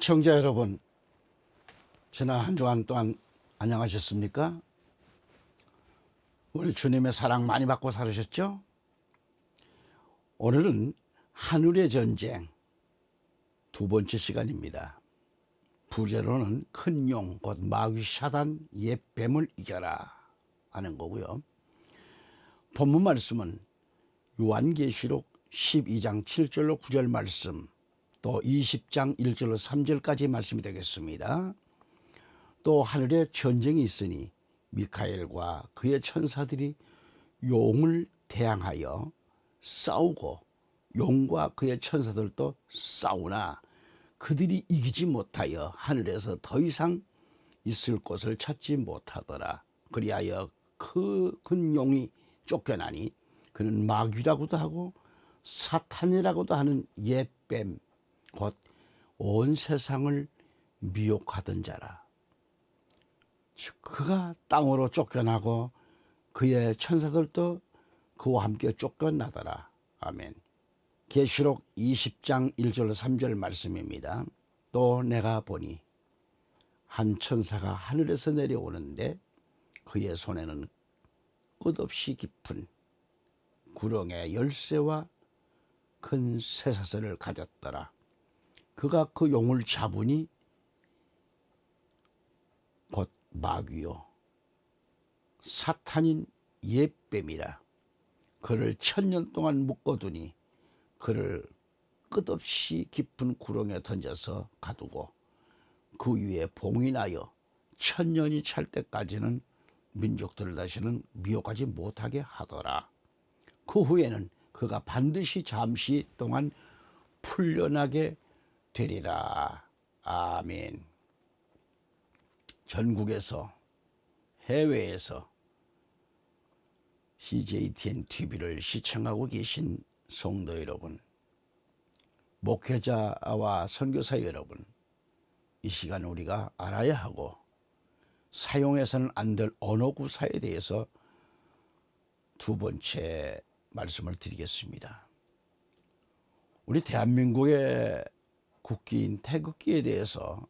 청자 여러분, 지난 한 주간 동안 안녕하셨습니까? 우리 주님의 사랑 많이 받고 살으셨죠? 오늘은 하늘의 전쟁 두 번째 시간입니다. 부제로는 큰 용, 곧 마귀 사단 옛 뱀을 이겨라 하는 거고요. 본문 말씀은 요한계시록 12장 7절로 9절 말씀, 또 20장 1절로 3절까지 말씀이 되겠습니다. 또 하늘에 전쟁이 있으니 미카엘과 그의 천사들이 용을 대항하여 싸우고 용과 그의 천사들도 싸우나 그들이 이기지 못하여 하늘에서 더 이상 있을 곳을 찾지 못하더라. 그리하여 그 큰 용이 쫓겨나니 그는 마귀라고도 하고 사탄이라고도 하는 옛뱀, 곧 온 세상을 미혹하던 자라. 그가 땅으로 쫓겨나고 그의 천사들도 그와 함께 쫓겨나더라. 아멘. 계시록 20장 1절 3절 말씀입니다. 또 내가 보니 한 천사가 하늘에서 내려오는데 그의 손에는 끝없이 깊은 구렁의 열쇠와 큰 쇠사슬을 가졌더라. 그가 그 용을 잡으니 곧 마귀요 사탄인 옛뱀이라. 그를 1000년 동안 묶어두니 그를 끝없이 깊은 구렁에 던져서 가두고 그 위에 봉인하여 1000년이 찰 때까지는 민족들을 다시는 미혹하지 못하게 하더라. 그 후에는 그가 반드시 잠시 동안 풀려나게 되리라. 아멘. 전국에서, 해외에서 CJTN TV를 시청하고 계신 성도 여러분, 목회자와 선교사 여러분, 이 시간 우리가 알아야 하고 사용해서는 안 될 언어 구사에 대해서 두 번째 말씀을 드리겠습니다. 우리 대한민국의 국기인 태극기에 대해서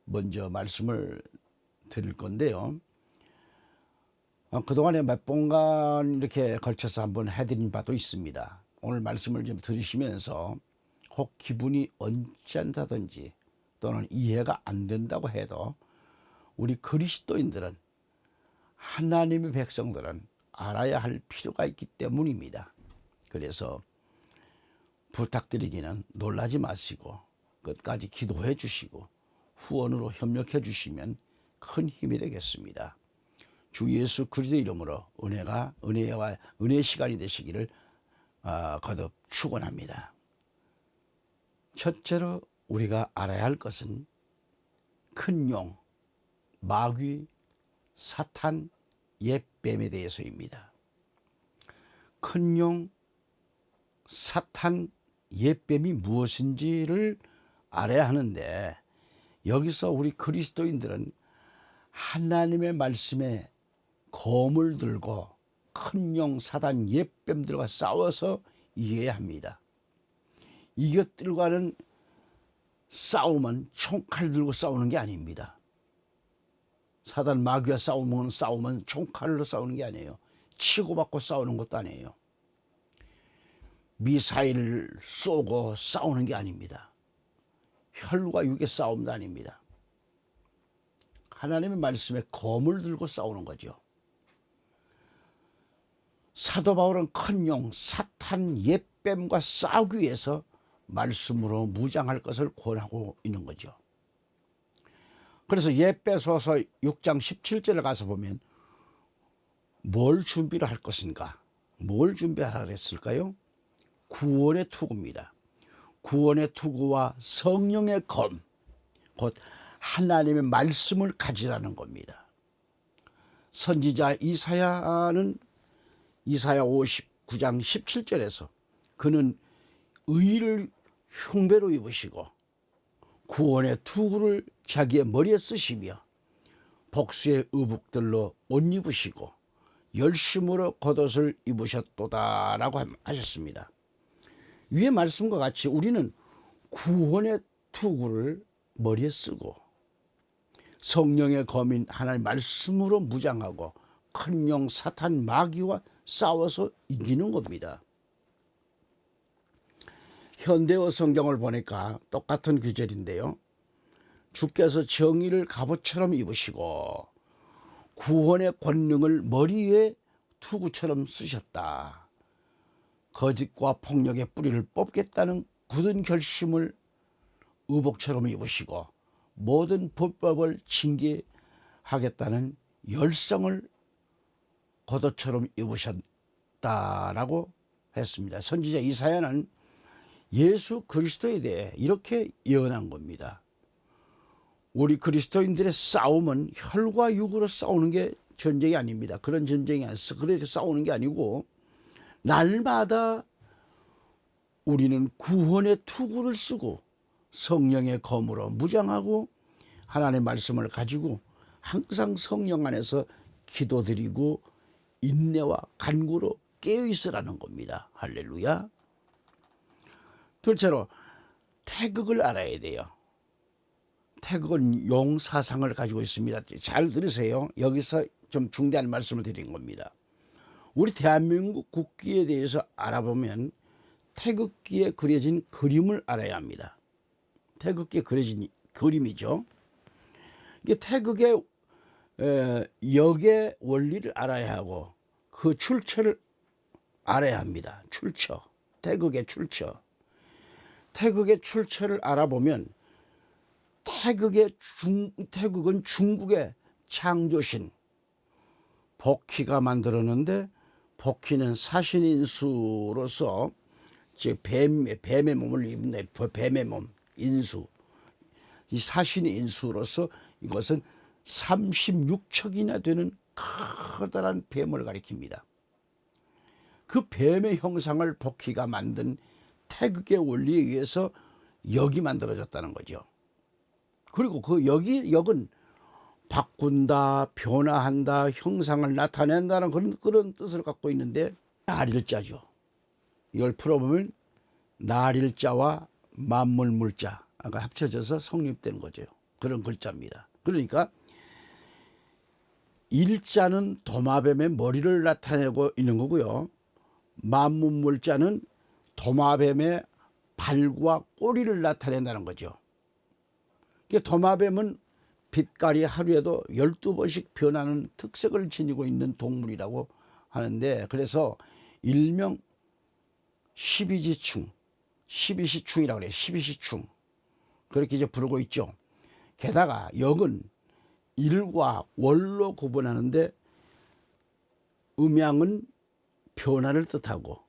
먼저 말씀을 드릴 건데요. 그동안에 몇 번간 이렇게 걸쳐서 한번 해드린 바도 있습니다. 오늘 말씀을 좀 들으시면서 혹 기분이 언짢다든지 또는 이해가 안 된다고 해도 우리 그리스도인들은, 하나님의 백성들은 알아야 할 필요가 있기 때문입니다. 그래서 부탁드리기는 놀라지 마시고 끝까지 기도해 주시고 후원으로 협력해 주시면 큰 힘이 되겠습니다. 주 예수 그리스도 이름으로 은혜와 은혜의 시간이 되시기를 거듭 축원합니다. 첫째로 우리가 알아야 할 것은 큰 용, 마귀, 사탄, 옛뱀에 대해서입니다. 큰 용, 사탄, 옛뱀이 무엇인지를 알아야 하는데, 여기서 우리 그리스도인들은 하나님의 말씀에 검을 들고 큰 용, 사단, 옛뱀들과 싸워서 이겨야 합니다. 이것들과는 싸움은 총칼 들고 싸우는 게 아닙니다. 사단 마귀와 싸움은 총칼로 싸우는 게 아니에요. 치고받고 싸우는 것도 아니에요. 미사일을 쏘고 싸우는 게 아닙니다. 혈과 육의 싸움도 아닙니다. 하나님의 말씀에 검을 들고 싸우는 거죠. 사도 바울은 큰 용, 사탄, 옛뱀과 싸우기 위해서 말씀으로 무장할 것을 권하고 있는 거죠. 그래서 에베소서 6장 17절에 가서 보면 뭘 준비를 할 것인가? 뭘 준비하라 그랬을까요? 구원의 투구입니다. 구원의 투구와 성령의 검, 곧 하나님의 말씀을 가지라는 겁니다. 선지자 이사야는 이사야 59장 17절에서 그는 의를 흉배로 입으시고 구원의 투구를 자기의 머리에 쓰시며 복수의 의복들로 옷 입으시고 열심으로 겉옷을 입으셨도다라고 하셨습니다. 위의 말씀과 같이 우리는 구원의 투구를 머리에 쓰고 성령의 검인 하나님의 말씀으로 무장하고 큰 영 사탄 마귀와 싸워서 이기는 겁니다. 현대어 성경을 보니까 똑같은 구절인데요. 주께서 정의를 갑옷처럼 입으시고 구원의 권능을 머리에 투구처럼 쓰셨다. 거짓과 폭력의 뿌리를 뽑겠다는 굳은 결심을 의복처럼 입으시고 모든 불법을 징계하겠다는 열성을 겉옷처럼 입으셨다라고 했습니다. 선지자 이사야는 예수 그리스도에 대해 이렇게 예언한 겁니다. 우리 그리스도인들의 싸움은 혈과 육으로 싸우는 게 전쟁이 아닙니다. 그런 전쟁이 아니라 그렇게 싸우는 게 아니고 날마다 우리는 구원의 투구를 쓰고 성령의 검으로 무장하고 하나님의 말씀을 가지고 항상 성령 안에서 기도드리고 인내와 간구로 깨어있으라는 겁니다. 할렐루야. 둘째로 태극을 알아야 돼요. 태극은 용사상을 가지고 있습니다. 잘 들으세요. 여기서 좀 중대한 말씀을 드린 겁니다. 우리 대한민국 국기에 대해서 알아보면 태극기에 그려진 그림을 알아야 합니다. 태극기에 그려진 그림이죠. 이게 태극의 역의 원리를 알아야 하고 그 출처를 알아야 합니다. 출처, 태극의 출처. 태극의 출처를 알아보면 태극은 중국의 창조신 복희가 만들었는데 복희는 사신인수로서 즉 뱀의 몸을 입는 뱀의 몸 인수, 이 사신의 인수로서 이것은 36척이나 되는 커다란 뱀을 가리킵니다. 그 뱀의 형상을 복희가 만든 태극의 원리에 의해서 역이 만들어졌다는 거죠. 그리고 그 역은 바꾼다, 변화한다, 형상을 나타낸다는 그런 뜻을 갖고 있는데 나릴자죠. 이걸 풀어보면 나릴자와 만물물자가 합쳐져서 성립되는 거죠. 그런 글자입니다. 그러니까 일자는 도마뱀의 머리를 나타내고 있는 거고요. 만물물자는 도마뱀의 발과 꼬리를 나타낸다는 거죠. 도마뱀은 빛깔이 하루에도 12번씩 변하는 특색을 지니고 있는 동물이라고 하는데 그래서 일명 12지충, 12시충이라고 그래요. 12시충. 그렇게 이제 부르고 있죠. 게다가 역은 일과 월로 구분하는데 음양은 변화를 뜻하고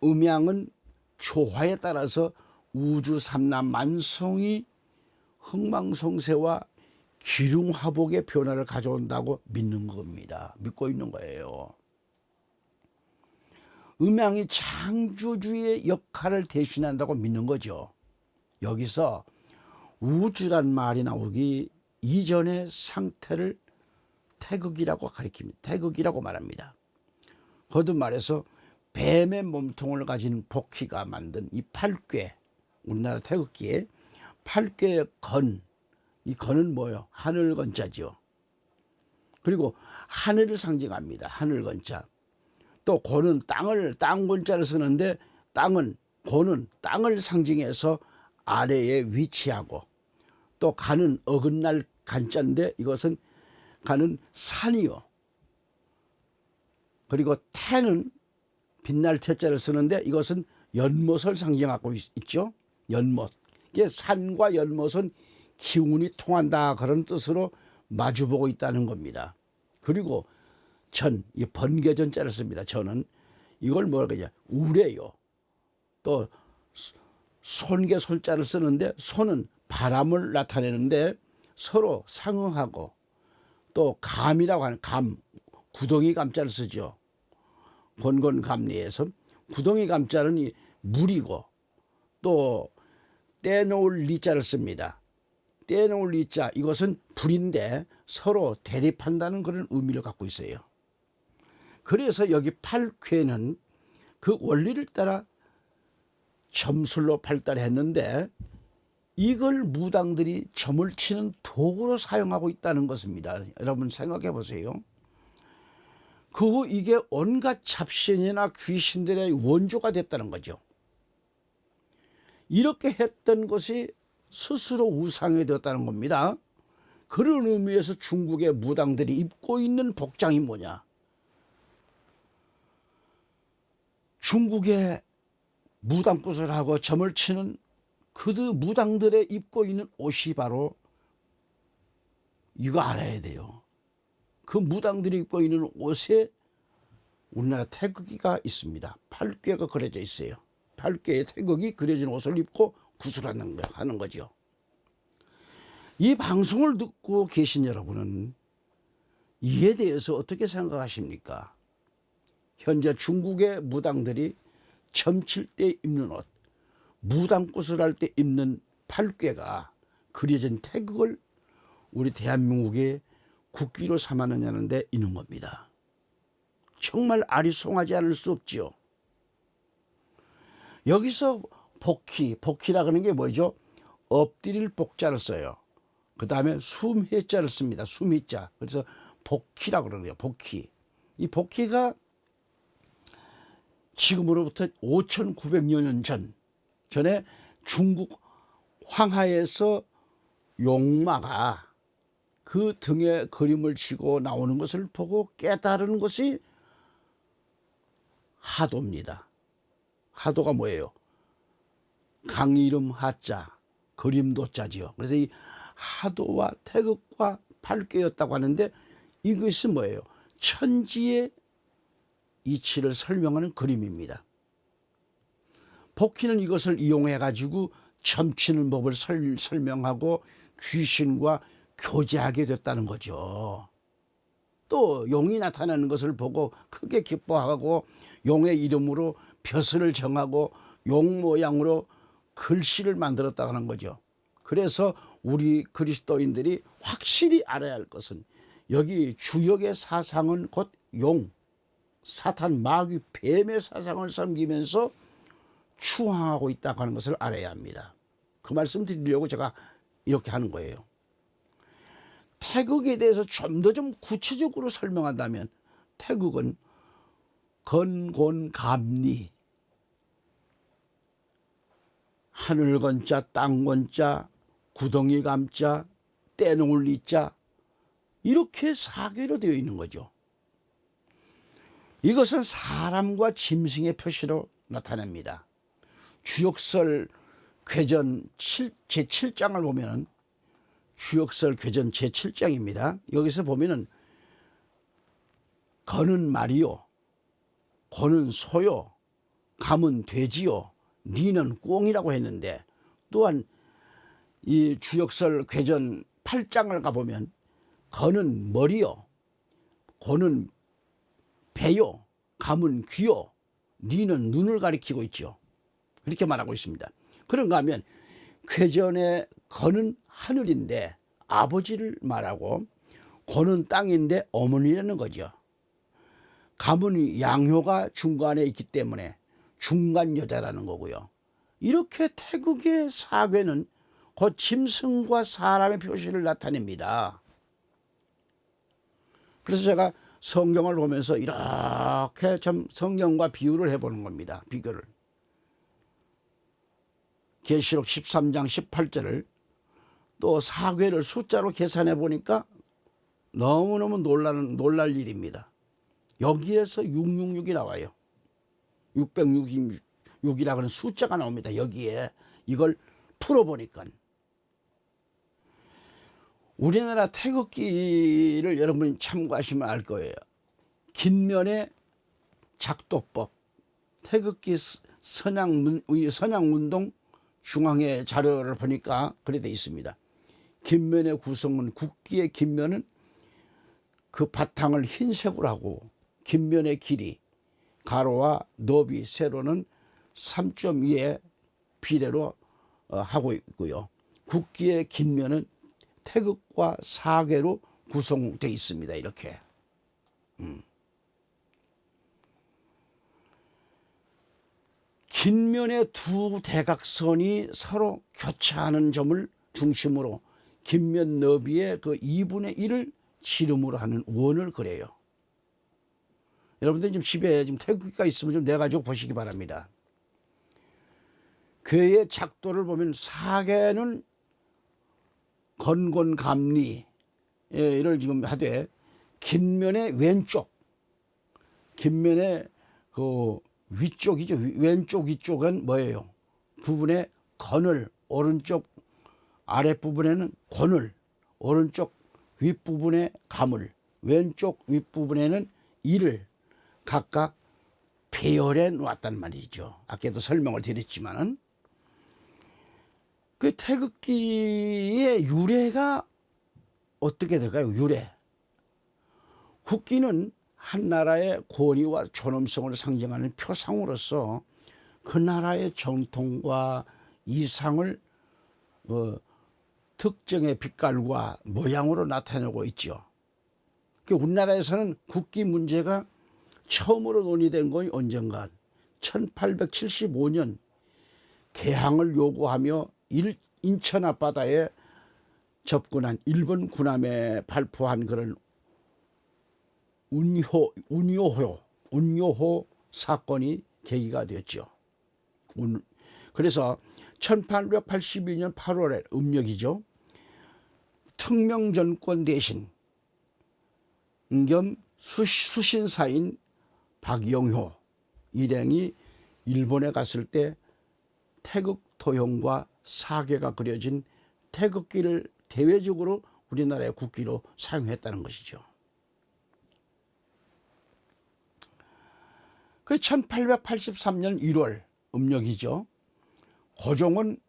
음양은 조화에 따라서 우주 삼남 만성이 흥망성쇠와 기륭화복의 변화를 가져온다고 믿는 겁니다. 믿고 있는 거예요. 음양이 창조주의 역할을 대신한다고 믿는 거죠. 여기서 우주란 말이 나오기 이전의 상태를 태극이라고 가리킵니다. 태극이라고 말합니다. 거듭 말해서 뱀의 몸통을 가진 복희가 만든 이 팔괘, 우리나라 태극기에 팔괘의 건, 이 건은 뭐예요? 하늘 건자죠. 그리고 하늘을 상징합니다. 하늘 건자. 또 고는 땅 건자를 쓰는데 고는 땅을 상징해서 아래에 위치하고 또 가는 어긋날 간자인데 이것은 가는 산이요. 그리고 태는 빛날 태자를 쓰는데 이것은 연못을 상징하고 있죠. 연못. 이게 산과 연못은 기운이 통한다 그런 뜻으로 마주보고 있다는 겁니다. 그리고 이 번개전자를 씁니다. 저는 이걸 뭐라 그러냐 우레요. 또 손개 손자를 쓰는데 손은 바람을 나타내는데 서로 상응하고 또 감이라고 하는 구덩이 감자를 쓰죠. 권건감리에서 구덩이 감자는 이 물이고 또 떼놓을 리자를 씁니다. 떼놓을 리자 이것은 불인데 서로 대립한다는 그런 의미를 갖고 있어요. 그래서 여기 팔괘는 그 원리를 따라 점술로 발달했는데 이걸 무당들이 점을 치는 도구로 사용하고 있다는 것입니다. 여러분 생각해 보세요. 그 이게 온갖 잡신이나 귀신들의 원조가 됐다는 거죠. 이렇게 했던 것이 스스로 우상이 되었다는 겁니다. 그런 의미에서 중국의 무당들이 입고 있는 복장이 뭐냐? 중국의 무당굿을 하고 점을 치는 그 무당들의 입고 있는 옷이 바로 이거 알아야 돼요. 그 무당들이 입고 있는 옷에 우리나라 태극기가 있습니다. 8궤가 그려져 있어요. 8궤의 태극이 그려진 옷을 입고 구슬하는 하는 거죠. 이 방송을 듣고 계신 여러분은 이에 대해서 어떻게 생각하십니까? 현재 중국의 무당들이 점칠 때 입는 옷, 무당굿을 할 때 입는 8궤가 그려진 태극을 우리 대한민국의 국기로 삼았느냐는 데 있는 겁니다. 정말 아리송하지 않을 수 없지요. 여기서 복희라 그러는 게 뭐죠? 엎드릴 복자를 써요. 그 다음에 숨해자를 씁니다. 숨해자. 그래서 복희라 그러네요. 복희. 이 복희가 지금으로부터 5,900여 년 전에 중국 황하에서 용마가 그 등에 그림을 치고 나오는 것을 보고 깨달은 것이 하도입니다. 하도가 뭐예요? 강 이름 하자, 그림도자지요. 그래서 이 하도와 태극과 8궤였다고 하는데 이것이 뭐예요? 천지의 이치를 설명하는 그림입니다. 복희는 이것을 이용해 가지고 점치는 법을 설명하고 귀신과 교제하게 됐다는 거죠. 또 용이 나타나는 것을 보고 크게 기뻐하고 용의 이름으로 벼슬을 정하고 용 모양으로 글씨를 만들었다고 하는 거죠. 그래서 우리 그리스도인들이 확실히 알아야 할 것은 여기 주역의 사상은 곧 용, 사탄, 마귀, 뱀의 사상을 섬기면서 추앙하고 있다고 하는 것을 알아야 합니다. 그 말씀 드리려고 제가 이렇게 하는 거예요. 태극에 대해서 좀 더 구체적으로 설명한다면 태극은 건곤감리, 하늘 건자, 땅 건자, 구덩이 감자, 떼놓을 이자, 이렇게 4개로 되어 있는 거죠. 이것은 사람과 짐승의 표시로 나타납니다. 주역설 괴전 제7장을 보면은 주역설 괴전 제7장입니다. 여기서 보면은 거는 말이요, 고는 소요, 감은 돼지요, 리는 꽁이라고 했는데, 또한 이 주역설 괴전 8장을 가보면 거는 머리요, 고는 배요, 감은 귀요, 리는 눈을 가리키고 있죠. 그렇게 말하고 있습니다. 그런가 하면 괴전의 거는 하늘인데 아버지를 말하고, 고는 땅인데 어머니라는 거죠. 감은 양효가 중간에 있기 때문에 중간 여자라는 거고요. 이렇게 태극의 4궤는 곧 짐승과 사람의 표시를 나타냅니다. 그래서 제가 성경을 보면서 이렇게 좀 성경과 비유를 해보는 겁니다. 비교를. 계시록 13장 18절을 또 4궤를 숫자로 계산해 보니까 너무너무 놀랄 일입니다. 여기에서 666이 나와요. 666이라고 하는 숫자가 나옵니다. 여기에 이걸 풀어보니까. 우리나라 태극기를 여러분이 참고하시면 알 거예요. 긴면의 작도법, 태극기 선양운동 중앙의 자료를 보니까 그래 돼 있습니다. 긴면의 구성은, 국기의 긴면은 그 바탕을 흰색으로 하고, 긴면의 길이, 가로와 너비, 세로는 3.2의 비례로 하고 있고요. 국기의 긴면은 태극과 4궤로 구성되어 있습니다. 이렇게. 긴 면의 두 대각선이 서로 교차하는 점을 중심으로 긴 면 너비의 그 2분의 1을 지름으로 하는 원을 그려요. 여러분들 지금 집에 지금 태극기가 있으면 좀 내가지고 보시기 바랍니다. 괴의 작도를 보면 사계는 건곤감리 이를 지금 하되 긴 면의 왼쪽, 긴 면의 그 위쪽이죠. 왼쪽 위쪽은 뭐예요? 부분에 건을, 오른쪽 아랫부분에는 권을, 오른쪽 윗부분에 감을, 왼쪽 윗부분에는 이를 각각 배열해 놓았단 말이죠. 아까도 설명을 드렸지만은 그 태극기의 유래가 어떻게 될까요? 유래. 국기는 한 나라의 권위와 존엄성을 상징하는 표상으로서 그 나라의 정통과 이상을 특정의 빛깔과 모양으로 나타내고 있죠. 우리나라에서는 국기 문제가 처음으로 논의된 건 언젠가 1875년 개항을 요구하며 인천 앞바다에 접근한 일본 군함에 발포한 그런 운요호 사건이 계기가 되었죠. 그래서 1882년 8월에 음력이죠. 특명전권 대신 겸 수신사인 박영효 일행이 일본에 갔을 때 태극 도형과 사계가 그려진 태극기를 대외적으로 우리나라의 국기로 사용했다는 것이죠. 그래서 1883년 1월 음력이죠. 고종은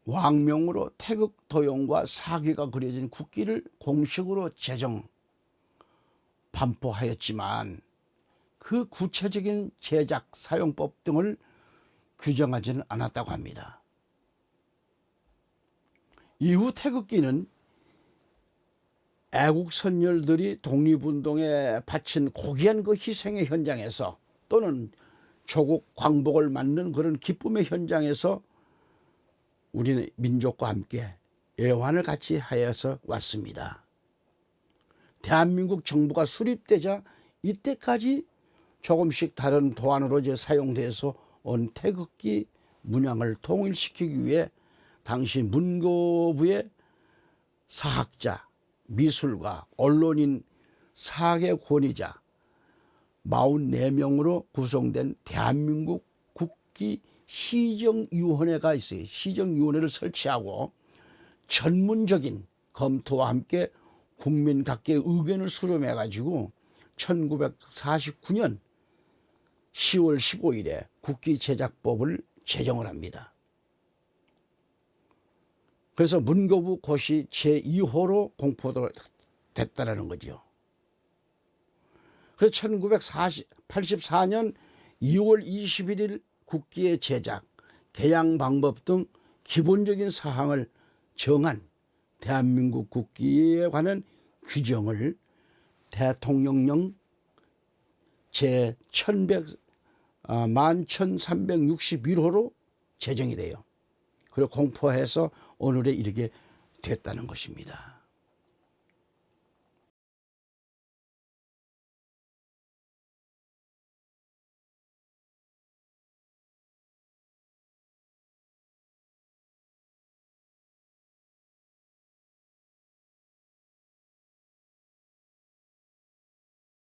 왕명으로 태극 도형과 사계가 그려진 국기를 공식으로 제정 반포하였지만 그 구체적인 제작 사용법 등을 규정하지는 않았다고 합니다. 이후 태극기는 애국 선열들이 독립운동에 바친 고귀한 그 희생의 현장에서 또는 조국 광복을 맞는 그런 기쁨의 현장에서 우리는 민족과 함께 애환을 같이 하여서 왔습니다. 대한민국 정부가 수립되자 이때까지 조금씩 다른 도안으로 이제 사용돼서 온 태극기 문양을 통일시키기 위해 당시 문교부의 사학자, 미술가, 언론인 사계 권위자 44명으로 구성된 대한민국 국기 시정위원회가 있어요. 시정위원회를 설치하고 전문적인 검토와 함께 국민 각계의 의견을 수렴해 가지고 1949년 10월 15일에 국기 제작법을 제정을 합니다. 그래서 문교부 고시 제2호로 공포됐다는 거죠. 그래서 1984년 2월 21일 국기의 제작, 개양 방법 등 기본적인 사항을 정한 대한민국 국기에 관한 규정을 대통령령 제1361호로 제정이 돼요. 그리고 공포해서 오늘에 이르게 됐다는 것입니다.